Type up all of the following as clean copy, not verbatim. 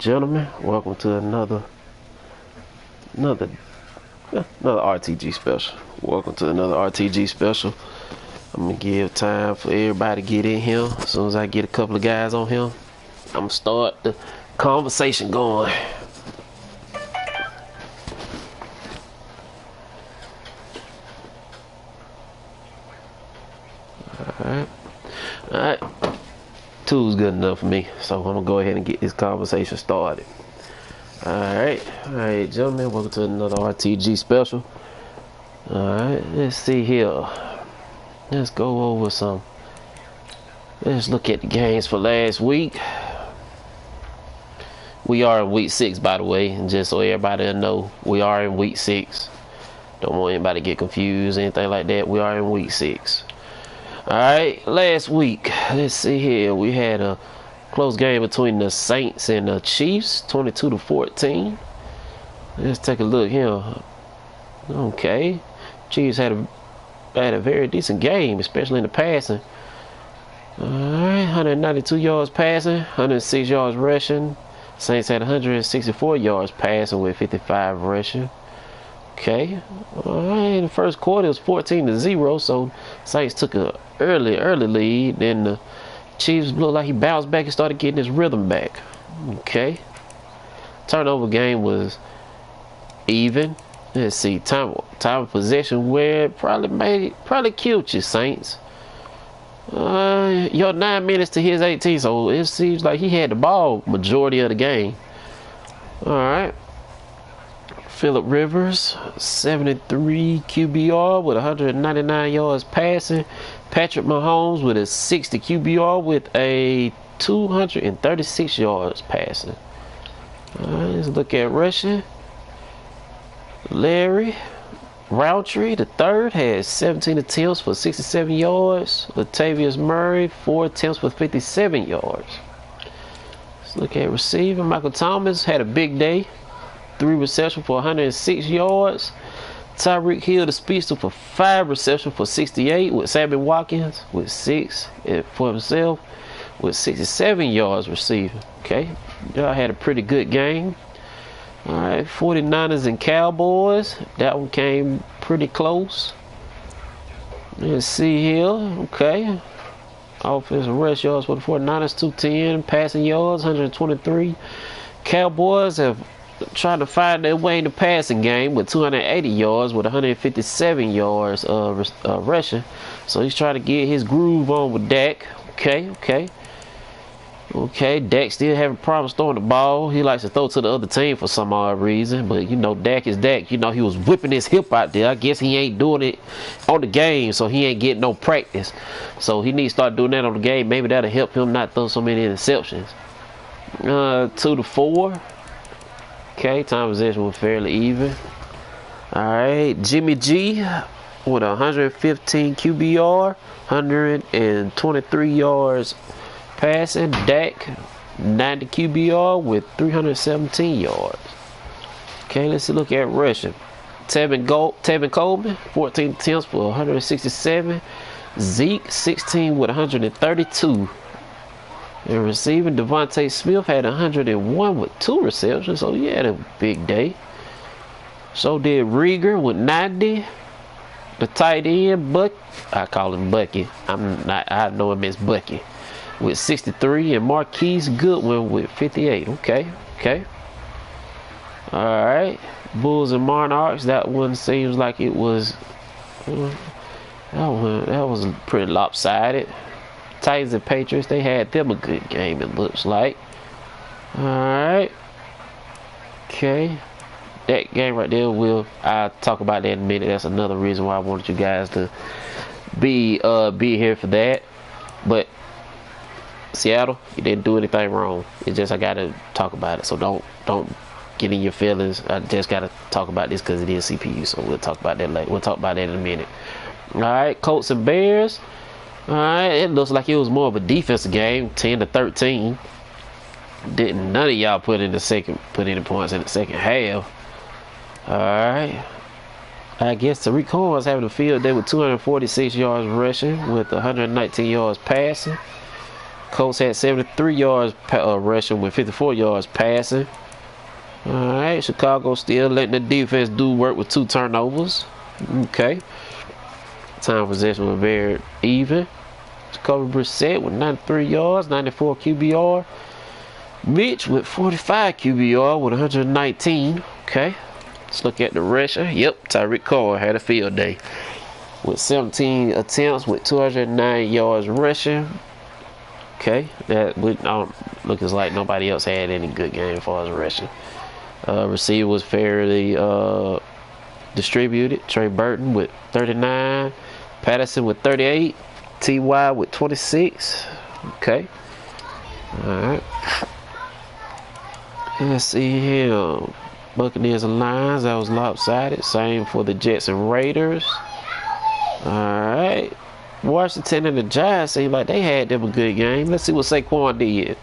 gentlemen, welcome to another RTG special. Welcome to another RTG special. I'm gonna give time for everybody to get in here. As soon as I get a couple of guys on here, I'm gonna start the conversation going. Alright. Two's good enough for me, so I'm gonna go ahead and get this conversation started. Alright, gentlemen, welcome to another RTG special. Alright, let's see here. Let's go over some. Let's look at the games for last week. We are in week 6, by the way, and just so everybody know, we are in week 6. Don't want anybody to get confused, anything like that. We are in week 6. Alright, last week, let's see here. We had a close game between the Saints and the Chiefs, 22-14. Let's take a look here. Okay, Chiefs had a very decent game, especially in the passing. Alright, 192 yards passing, 106 yards rushing. Saints had 164 yards passing with 55 rushing. Okay, alright, in the first quarter it was 14-0, so Saints took a early lead. Then the Chiefs looked like he bounced back and started getting his rhythm back. Okay, turnover game was even. Let's see, time of possession where it probably killed you, Saints. Your 9 minutes to his 18, so it seems like he had the ball majority of the game. Alright, Phillip Rivers, 73 QBR with 199 yards passing. Patrick Mahomes with a 60 QBR with a 236 yards passing. Alright, let's look at rushing. Larry Roundtree, the third, had 17 attempts for 67 yards. Latavius Murray, 4 attempts for 57 yards. Let's look at receiving. Michael Thomas had a big day. 3 receptions for 106 yards. Tyreek Hill, the speedster, for 5 receptions for 68, with Sammy Watkins with 6 for himself with 67 yards receiving. Okay, y'all had a pretty good game. Alright, 49ers and Cowboys. That one came pretty close. Let's see here. Okay, offensive rush yards for the 49ers, 210. Passing yards, 123. Cowboys have trying to find their way in the passing game with 280 yards with 157 yards rushing. So he's trying to get his groove on with Dak. Okay, Dak still having problems throwing the ball. He likes to throw to the other team for some odd reason. But, you know, Dak is Dak. You know, he was whipping his hip out there. I guess he ain't doing it on the game, so he ain't getting no practice. So he needs to start doing that on the game. Maybe that'll help him not throw so many interceptions. 2-4. Okay, time possession was fairly even. Alright, Jimmy G with 115 QBR, 123 yards passing. Dak, 90 QBR with 317 yards. Okay, let's look at rushing. Tevin Coleman, 14 attempts for 167. Zeke, 16 with 132. And receiving, Devontae Smith had 101 with 2 receptions, so he had a big day. So did Rieger with 90. The tight end, I call him Bucky. I know him as Bucky with 63, and Marquise Goodwin with 58. Okay. All right, Bulls and Monarchs. That one seems like it was. That was pretty lopsided. Titans and Patriots, they had them a good game, it looks like. Alright. Okay. That game right there, I'll talk about that in a minute. That's another reason why I wanted you guys to be here for that. But Seattle, you didn't do anything wrong. It's just I gotta talk about it. So don't get in your feelings. I just gotta talk about this because it is CPU. So we'll talk about that later. We'll talk about that in a minute. Alright, Colts and Bears. Alright, it looks like it was more of a defensive game, 10-13. Didn't none of y'all put any points in the second half. Alright. I guess Tariq Cohen was having a field day with 246 yards rushing with 119 yards passing. Colts had 73 yards rushing with 54 yards passing. Alright, Chicago still letting the defense do work with 2 turnovers. Okay. Time possession was very even. Jacoby Brissett with 93 yards, 94 QBR. Mitch with 45 QBR with 119. Okay. Let's look at the rusher. Yep, Tyreek Cohen had a field day with 17 attempts with 209 yards rushing. Okay, that looks like nobody else had any good game as far as rushing. Receiver was fairly distributed. Trey Burton with 39, Patterson with 38, Ty with 26. Okay, all right. Let's see here. Buccaneers and Lions, that was lopsided. Same for the Jets and Raiders. Alright. Washington and the Giants seemed like they had them a good game. Let's see what Saquon did.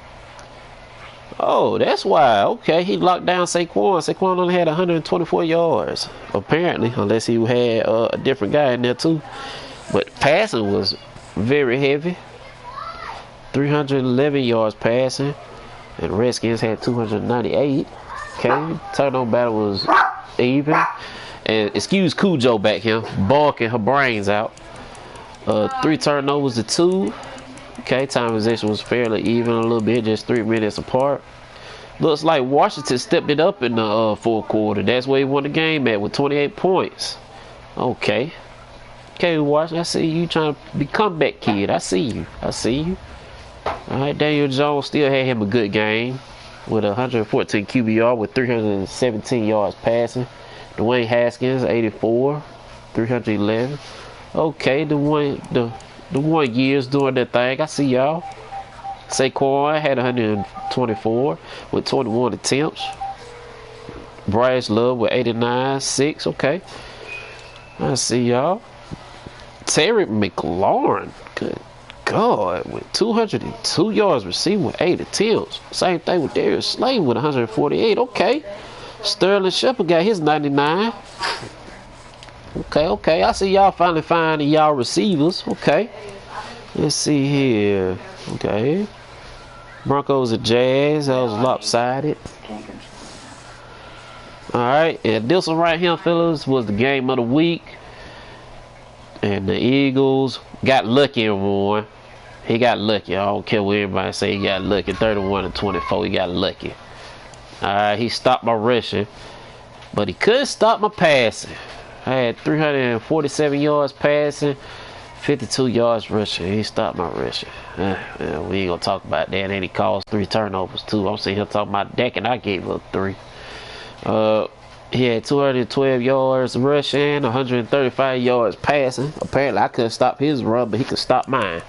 Oh, that's why. Okay, he locked down Saquon. Saquon only had 124 yards. Apparently, unless he had a different guy in there too. But passing was very heavy. 311 yards passing. And Redskins had 298. Okay, turnover battle was even. And excuse Cujo back here, barking her brains out. 3 turnovers to 2. Okay, time possession was fairly even a little bit, just 3 minutes apart. Looks like Washington stepped it up in the fourth quarter. That's where he won the game at with 28 points. Okay. Okay, Washington, I see you trying to be comeback kid. I see you. I see you. Alright, Daniel Jones still had him a good game with 114 QBR with 317 yards passing. Dwayne Haskins 84, 311. Okay, the one years doing that thing. I see y'all. Saquon had 124 with 21 attempts. Bryce Love with 89, 6. Okay, I see y'all. Terry McLaurin, good God, with 202 yards receiving with 8 attempts. Same thing with Darius Slayton with 148. Okay. Sterling Shepard got his 99. Okay. I see y'all finally finding y'all receivers. Okay. Let's see here. Okay. Broncos and Jazz. That was lopsided. Alright. And this one right here, fellas, was the game of the week. And the Eagles got lucky and won. He got lucky. I don't care what everybody say. He got lucky. 31-24. He got lucky. Alright, he stopped my rushing, but he couldn't stop my passing. I had 347 yards passing, 52 yards rushing. He stopped my rushing. We ain't gonna talk about that. And he caused 3 turnovers too. I'm sitting here talking about that, and I gave up 3. He had 212 yards rushing, 135 yards passing. Apparently, I couldn't stop his run, but he could stop mine.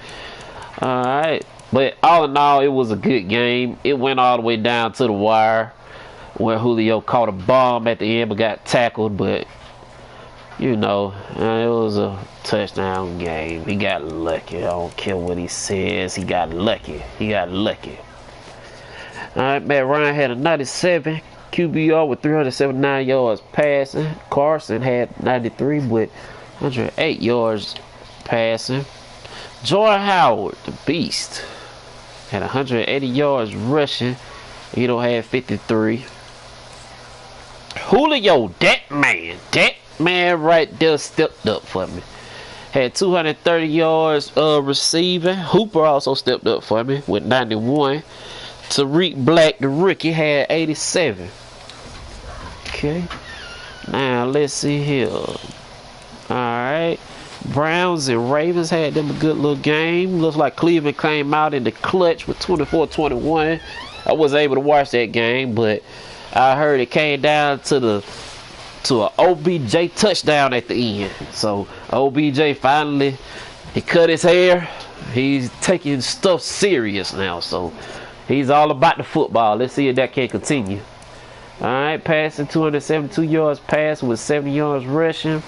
Alright, but all in all, it was a good game. It went all the way down to the wire, where Julio caught a bomb at the end but got tackled. But you know, it was a touchdown game. He got lucky. I don't care what he says. He got lucky. Alright, Matt Ryan had a 97 QBR with 379 yards passing. Carson had 93 with 108 yards passing. Jordan Howard, the beast, had 180 yards rushing. He don't have 53. Julio, that man right there stepped up for me. Had 230 yards receiving. Hooper also stepped up for me with 91. Tariq Black, the rookie, had 87. Okay. Now, let's see here. Alright. Browns and Ravens had them a good little game. Looks like Cleveland came out in the clutch with 24-21. I wasn't able to watch that game, but I heard it came down to an OBJ touchdown at the end. So OBJ finally, he cut his hair. He's taking stuff serious now. So he's all about the football. Let's see if that can continue. Alright, passing 272 yards passing with 70 yards rushing.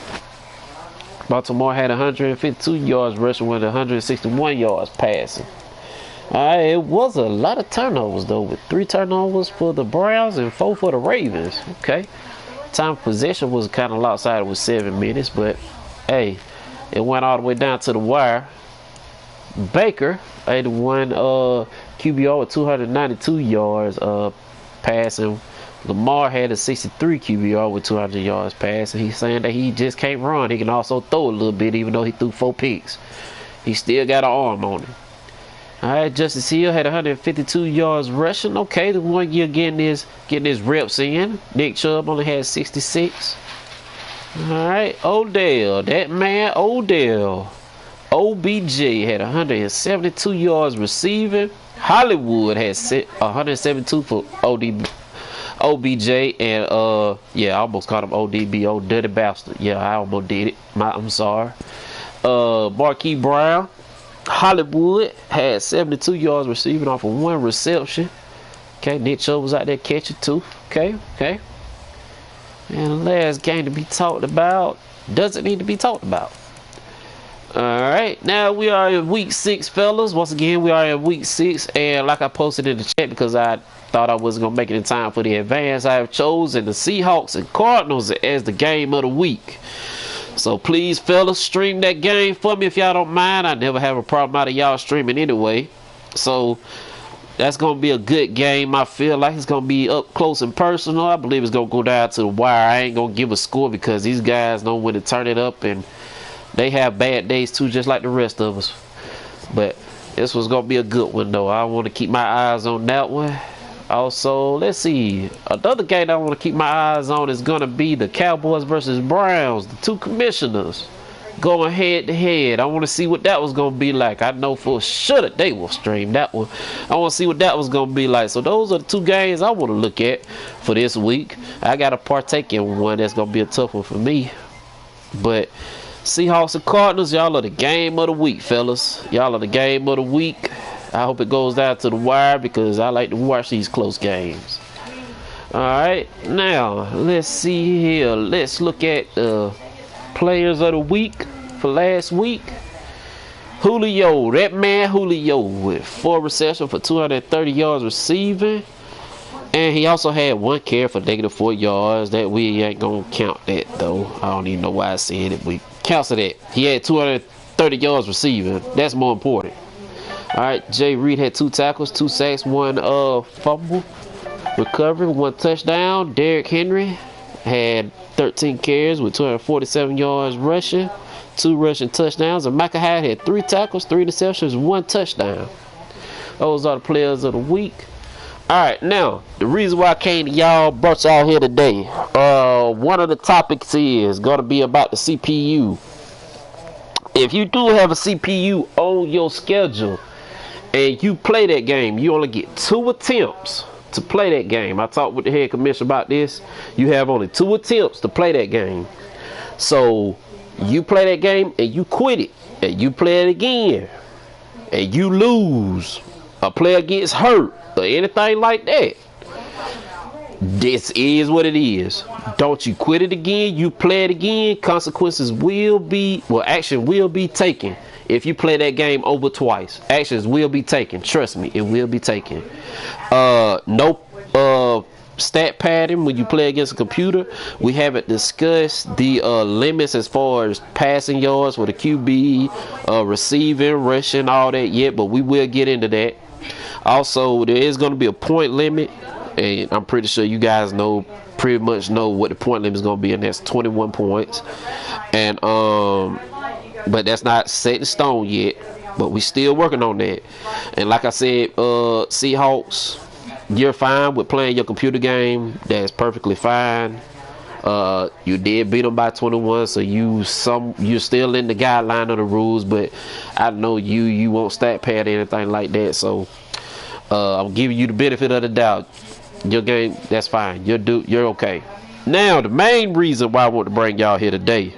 Baltimore had 152 yards rushing with 161 yards passing. Alright, it was a lot of turnovers though, with 3 turnovers for the Browns and 4 for the Ravens. Okay. Time of possession was kind of lopsided with 7 minutes, but hey, it went all the way down to the wire. Baker, 81 QBR with 292 yards passing. Lamar had a 63 QBR with 200 yards passing. He's saying that he just can't run. He can also throw a little bit, even though he threw 4 picks. He still got an arm on him. All right, Justice Hill had 152 yards rushing. Okay, the 1 year getting his reps in. Nick Chubb only had 66. All right, Odell, that man Odell. OBJ had 172 yards receiving. Hollywood had 172 for OBJ, and yeah, I almost called him ODB, old dirty bastard. Yeah, I almost did it. I'm sorry. Marquise Brown, Hollywood had 72 yards receiving off of 1 reception. Okay, Nick Chubb was out there catching 2. Okay. And the last game to be talked about doesn't need to be talked about. Alright, now we are in week 6, fellas. Once again, we are in week 6, and like I posted in the chat, because I thought I wasn't going to make it in time for the advance, I have chosen the Seahawks and Cardinals as the game of the week. So please, fellas, stream that game for me if y'all don't mind. I never have a problem out of y'all streaming anyway. So that's going to be a good game. I feel like it's going to be up close and personal. I believe it's going to go down to the wire. I ain't going to give a score because these guys know when to turn it up, and they have bad days too, just like the rest of us. But this was going to be a good one, though. I want to keep my eyes on that one. Also, let's see. Another game I want to keep my eyes on is going to be the Cowboys versus Browns. The 2 commissioners going head to head. I want to see what that was going to be like. I know for sure that they will stream that one. I want to see what that was going to be like. So those are the 2 games I want to look at for this week. I got to partake in one that's going to be a tough one for me. But Seahawks and Cardinals, y'all are the game of the week, fellas. Y'all are the game of the week. I hope it goes down to the wire because I like to watch these close games. Alright, now let's see here. Let's look at the players of the week for last week. Julio, that man Julio with 4 receptions for 230 yards receiving. And he also had 1 carry for -4 yards. That we ain't gonna count that though. I don't even know why I said it. We count that. He had 230 yards receiving. That's more important. Alright, Jay Reed had 2 tackles, 2 sacks, 1 fumble recovery, 1 touchdown. Derrick Henry had 13 carries with 247 yards rushing, 2 rushing touchdowns. And Micah Hyde had 3 tackles, 3 interceptions, 1 touchdown. Those are the players of the week. Alright, now, the reason why I came to y'all, brought y'all here today, one of the topics is going to be about the CPU. If you do have a CPU on your schedule and you play that game, you only get 2 attempts to play that game. I talked with the head commissioner about this. You have only 2 attempts to play that game. So you play that game and you quit it, and you play it again and you lose, a player gets hurt or anything like that, this is what it is. Don't you quit it again. You play it again. Consequences will be, well, action will be taken. If you play that game over twice, actions will be taken. Trust me, it will be taken. No stat padding when you play against a computer. We haven't discussed the limits as far as passing yards for the QB, receiving, rushing, all that yet, but we will get into that. Also, there is going to be a point limit, and I'm pretty sure you guys pretty much know what the point limit is going to be, and that's 21 points. And but that's not set in stone yet, but we still working on that. And like I said, Seahawks, you're fine with playing your computer game. That's perfectly fine. You did beat them by 21, so you're still in the guideline of the rules, but I know you won't stat pad or anything like that, so I'm giving you the benefit of the doubt. Your game, that's fine. You're okay. Now, the main reason why I want to bring y'all here today,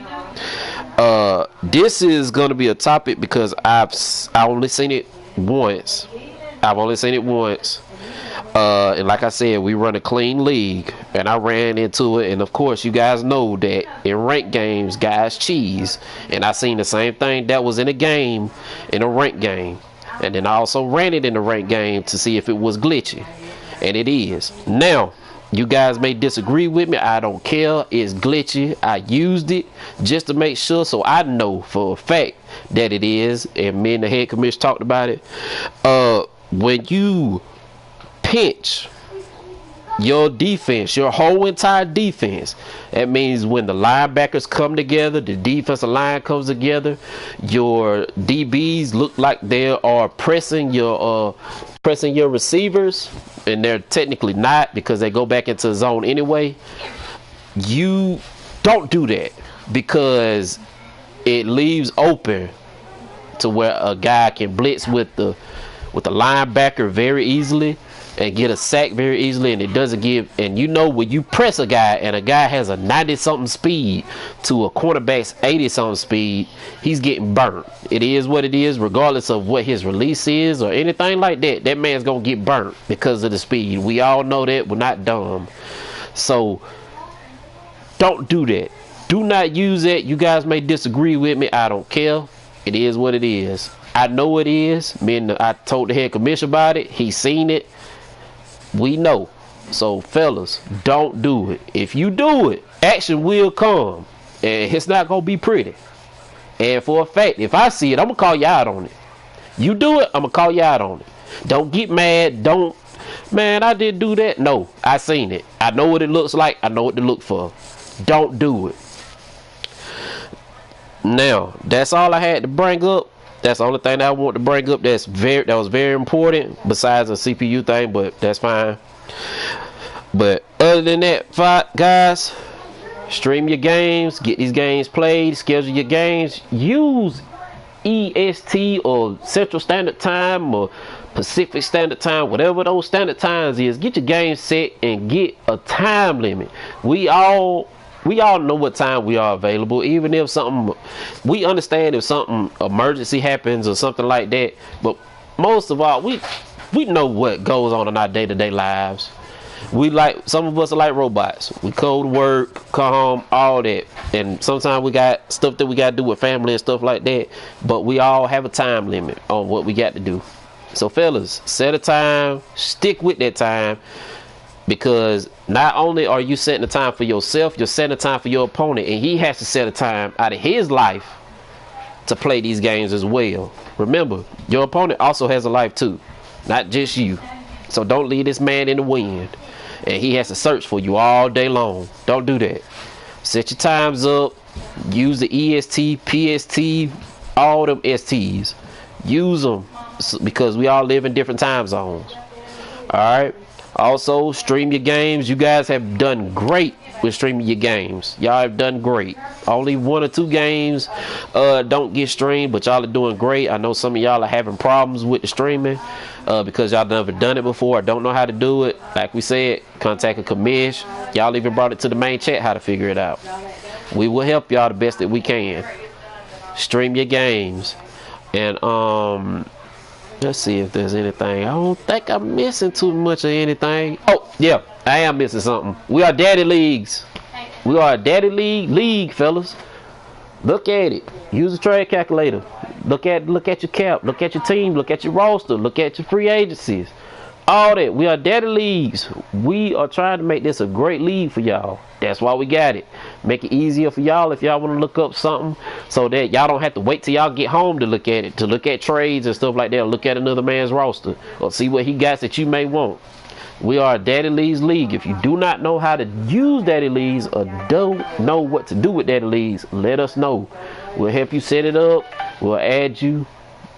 this is going to be a topic because I've only seen it once. And like I said, we run a clean league, and I ran into it. And of course, you guys know that in ranked games, guys cheese. And I seen the same thing that was in a game, in a ranked game. And then I also ran it in the ranked game to see if it was glitchy. And it is. Now, You guys may disagree with me. I don't care. It's glitchy. I used it just to make sure, so I know for a fact that it is. And me and the head commissioner talked about it. When you pinch your defense, your whole entire defense, that means when the linebackers come together, the defensive line comes together, your DBs look like they are pressing your receivers, and they're technically not because they go back into the zone anyway. You don't do that because it leaves open to where a guy can blitz with the linebacker very easily and get a sack very easily, and it doesn't give. And you know, when you press a guy and a guy has a 90-something speed to a quarterback's 80-something speed, he's getting burnt. It is what it is, regardless of what his release is or anything like that. That man's gonna get burnt because of the speed. We all know that. We're not dumb. So don't do that. Do not use that. You guys may disagree with me. I don't care. It is what it is. I know it is. I told the head commissioner about it. He's seen it. We know. So fellas, don't do it. If you do it, action will come, and it's not gonna be pretty. And for a fact, if I see it, I'm gonna call you out on it. You do it, I'm gonna call you out on it. Don't get mad. Don't, man, I didn't do that. No, I seen it. I know what it looks like. I know what to look for. Don't do it. Now, that's all I had to bring up. That's the only thing that I want to bring up that was very important, besides the CPU thing, but that's fine. But other than that, guys, stream your games, get these games played, schedule your games, use EST or Central Standard Time or Pacific Standard Time, whatever those standard times is. Get your game set and get a time limit. We all know what time we are available. Even if something, we understand if something emergency happens or something like that, but most of all, we know what goes on in our day-to-day lives. Some of us are like robots. We go to work, come home, all that, and sometimes we got stuff that we got to do with family and stuff like that, but we all have a time limit on what we got to do. So fellas, set a time, stick with that time, because not only are you setting a time for yourself, you're setting a time for your opponent, and he has to set a time out of his life to play these games as well. Remember, your opponent also has a life too, not just you. So don't leave this man in the wind, and he has to search for you all day long. Don't do that. Set your times up. Use the EST, PST, all them STs. Use them because we all live in different time zones. All right. Also, stream your games. You guys have done great with streaming your games. Y'all have done great. Only 1 or 2 games don't get streamed, but y'all are doing great. I know some of y'all are having problems with the streaming because y'all never done it before. I don't know how to do it. Like we said, contact a commish. Y'all even brought it to the main chat how to figure it out. We will help y'all the best that we can. Stream your games. And let's see if there's anything. I don't think I'm missing too much of anything. Oh, yeah, I am missing something. We are daddy leagues. We are a daddy league, fellas. Look at it. Use a trade calculator. Look at your cap. Look at your team. Look at your roster. Look at your free agencies. All that. We are daddy leagues. We are trying to make this a great league for y'all. That's why we got it. Make it easier for y'all if y'all want to look up something, so that y'all don't have to wait till y'all get home to look at it, to look at trades and stuff like that, or look at another man's roster or see what he got that you may want. We are a daddy leagues league. If you do not know how to use daddy leagues or don't know what to do with daddy leagues, let us know. We'll help you set it up. We'll add you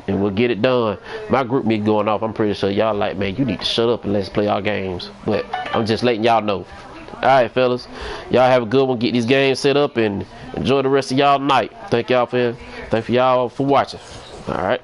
and we'll get it done. My group me going off. I'm pretty sure y'all like, man, you need to shut up and let's play our games. But I'm just letting y'all know. Alright, fellas, y'all have a good one. Get these games set up and enjoy the rest of y'all night. Thank y'all for watching. Alright.